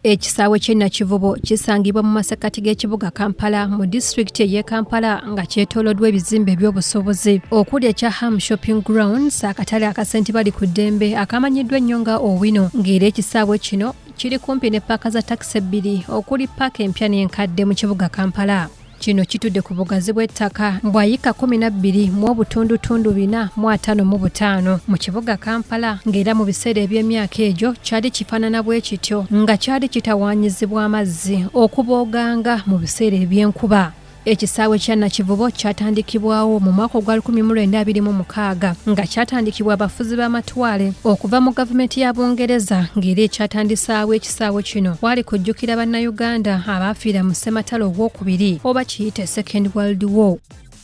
Ekisaawe ky'e Nakivubo kisangibwa mu masekati g'ekibuga Kampala mu disitulikiti y'e Kampala nga kyetooloddwa ebizimbe by'obusobozi okuli ekya Hamis Shopping Grounds, akatale akasenti bali ku ddembe akamanyiddwa ennyo nga Owino, ng'era ekisaawe kino kiri kumpi ne paaka za takisi ebbiri okuli paaka empya n'enkadde mu kibuga Kampala. Kino kitudde ku bugazi bw'ettaka bwayika 12.455 mu kibuga Kampala, ng'era mu biseera eby'emyaka egyo kyali kifaanana bwe kityo nga kyali kitawaanyizibwa amazzi okubooganga mu biseera eby'enkuba. Ekisaawe kya Nakivubo kyatandikibwawo mu mwaka gwa 1926 nga kyatandikibwa abafuzi b'amatwale okuva mu gavumenti ya Bungereza, ng'era ekyatandisaawo ekisaawe kino kwali kujjukira bannayuganda abaafiira mu ssematalo ogwokubiri oba kiyite Second World War.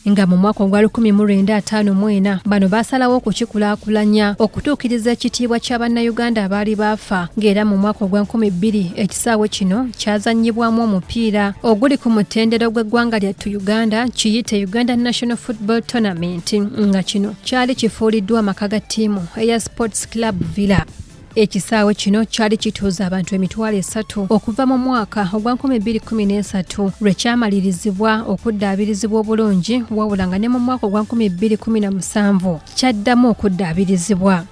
Nga mu mwaka gwa 1954 bano baasalawo okukikulaakulanya okutuukiriza ekitiibwa ky'abannayuganda abaali baafa, ng'era mu mwaka gwa 2000 ekisaawe kino kyazannyibwamu omupiira oguli ku mutendero gw'eggwanga lyattu Uganda, kiyite Uganda National Football Tournament, nga kino kyali kifuuliddwa amaka ga ttiimu eya Sports Club Villa. Ekisaawe kino kyali kituuza abantu 3,000 okuva mu mwaka ogwa 2013 lwe kyamalirizibwa okuddaabirizibwa obulungi, wabula nga ne mu mwaka ogwa 2017 kyaddamu okuddaabirizibwa.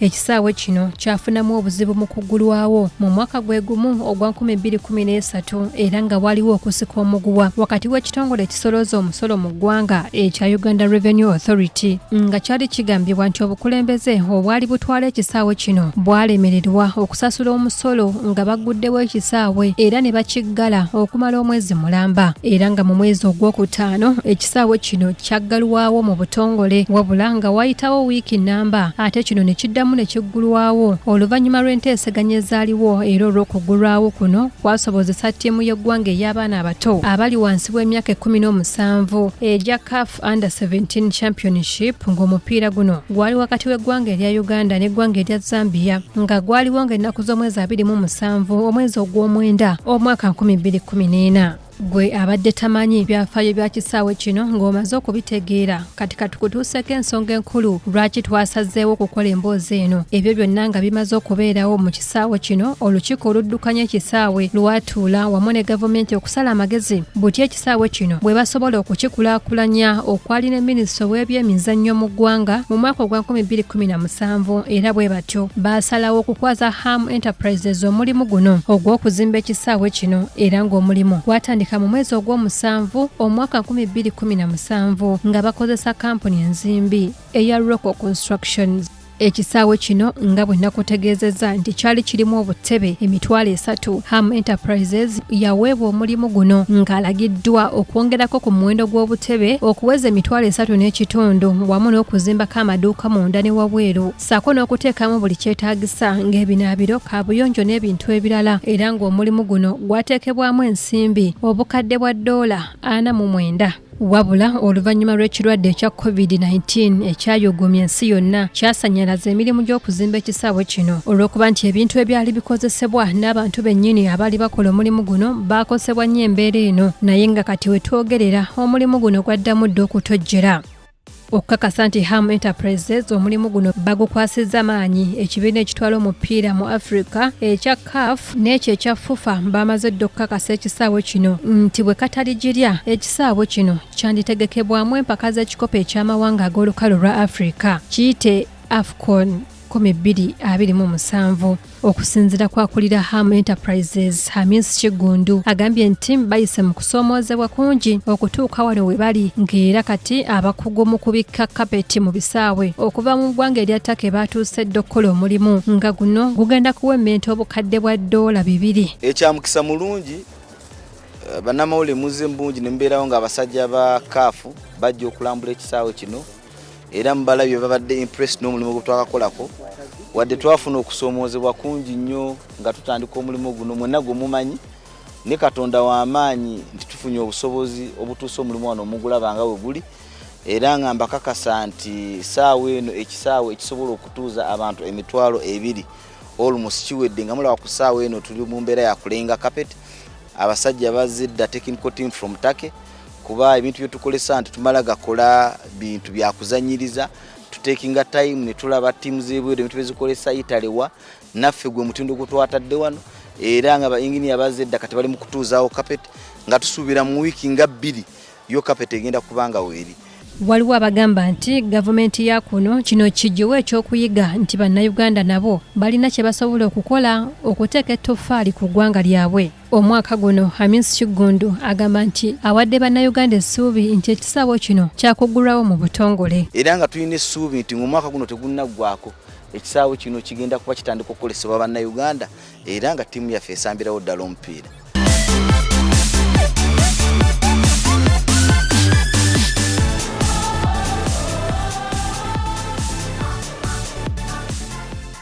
Ekisaawe kino kyafunamu obuzibu mu kuggulwawo mu mwaka gwe gumu ogwa 2013 era nga waliwo okusika omuguwa wakati w'ekitongole ekisolooza omusolo mu ggwanga ekya Uganda Revenue Authority, nga kyali kigambibwa nti obukulembeze obwali butwala ekisaawe kino bwalemererwa okusasula omusolo nga bagguddewo ekisaawe era ne bakiggala okumala omwezi mulamba, era nga mu mwezi ogwokutaano ekisaawe kino kyaggalwawo mu butongole, wabula nga wayitawo wiiki nnamba ate kino ne kiddamu ne kiggulwawo oluvannyuma lw'enteeseganya ezaaliwo, era olw'okuggulwawo kuno kwasobozesa ttiimu y'eggwanga ey'abaana abato abali wansi w'emyaka 17 egya CAF Under 17 Championship, ng'omupiira guno gwali wakati w'eggwanga erya Uganda n'eggwanga erya Zambia, nga gwaliwo ng'ennaku z'omwezi 27 omwezi ogw'omwenda omwaka 2014. Gwe abadde tamanyi byafaayo bya kisaawe kino ng'omaze okubitegeera, kati katukutuuseko ensonga enkulu lwaki twasazeewo okukola emboozi eno. Ebyo byonna nga bimaze okubeerawo mu kisaawe kino, olukiiko oluddukanya ekisaawe lwatuula wamu ne gavumenti okusala amagezi buti ekisaawe kino bwe basobola okukikulaakulanya, okwali ne minisita w'ebyemizannyo mu ggwanga mu mwaka ogwa 2017, era bwe batyo baasalawo okukwaza Ham Enterprises omulimu guno ogw'okuzimba ekisaawe kino, era ng'omulimu gwatandika mu mwezi ogw'omusanvu omwaka 2017 nga bakozesa kampuni enzimbi eya Rocco Constructions. Ekisaawe kino nga bwe nakutegeezezza nti kyali kirimu obutebe 300. Ham Enterprises yaweebwa omulimu guno ng'alagiddwa okwongerako ku muwendo gw'obutebe okuweza 3.5 wamu n'okuzimbako amaduuka munda ne wabweru, ssaako n'okuteekamu buli kyetaagisa ng'ebinaabiro, kaabuyonjo n'ebintu ebirala, era ng'omulimu guno gwateekebwamu ensimbi obukadde bwa $49. Wabula oluvannyuma lw'ekirwadde ekya COVID-19 ekyayogomya ensi yonna kyasannyalaza emirimu gy'okuzimba ekisaawe kino, olw'okuba nti ebintu ebyali bikozesebwa n'abantu bennyini abaali bakola omulimu guno baakosebwa nnyo embeera eno, naye nga kati we twogerera omulimu guno gwaddamu dda okutojjera. Okukakasa nti Ham Enterprises omulimu guno bagukwasizza maanyi ekibiina ekitwala omupiira mu Africa ekya CAF n'ekyo ekya FIFA bamaze dda okukakasa ekisaawe kino nti bwe kataligirya ekisaawe kino kyanditegekebwamu empaka z'ekikopo eky'amawanga ag'olukalu lwa Africa kiyite AFCON 2027. Okusinziira kwakulira Ham Enterprises Hamis kiggundu agambye nti bayise mu kusoomoozebwa kungi okutuuka wano we bali, ng'era kati abakugu mu kubikka kapeti mu bisaawe okuva mu ggwanga erya Take baatuuse dda okukola omulimu nga guno gugenda kuwemmenta obukadde bwa $200. Ekyamukisa mulungi bannamawulire muze mbungi ne mbeerawo ng'abasajja ba kaafu bajja okulambula ekisaawe kino, era mubalabye babadde impressed n'omulimu gwe twakakolako, wadde twafuna okusoomoozebwa kungi nnyo nga tutandika omulimu guno. Mwenna gwe mumanyi ne Katonda w'amaanyi nti tufunye obusobozi obutuusa omulimu wano omugulaba nga bwe guli, era nga mbakakasa nti saawa eno ekisaawe ekisobola okutuuza abantu 200 almost kiwedde, nga mulaba ku saawa eno tuli mu mbeera ya kulenga carpet. Abasajja bazze dda technical team from Take, kuba ebintu bye tukolesa nti tumala gakola bintu bya kuzanyiriza, tutekinga time ne tulaba teams z'ebweru ebintu bezikolesa Italy wa naffe gwe mutindo gwe twatadde wano, era nga engineer bazedda kati bali mu kutuuzaawo carpet nga tusuubira mu wiiki nga 2 yo carpet egenda kubanga weeri. Waliwo abagamba nti gavumenti ya kuno kino kijiwe ekyokuyiga nti bannayuganda nabo balina kye basobola okukola okuteeka ettoffaali ku ggwanga lyabwe. Omwaka guno Hamis Kiggundu agamba nti awadde bannayuganda essuubi nti ekisaawe kino kyakuggulwawo mu butongole. Era nga tulina essuubi nti mu mwaka guno tegunnaggwako ekisaawe kino kigenda kuba kitandika okukolesebwa bannayuganda era nga ttiimu yaffe esambirawo ddala omupiira.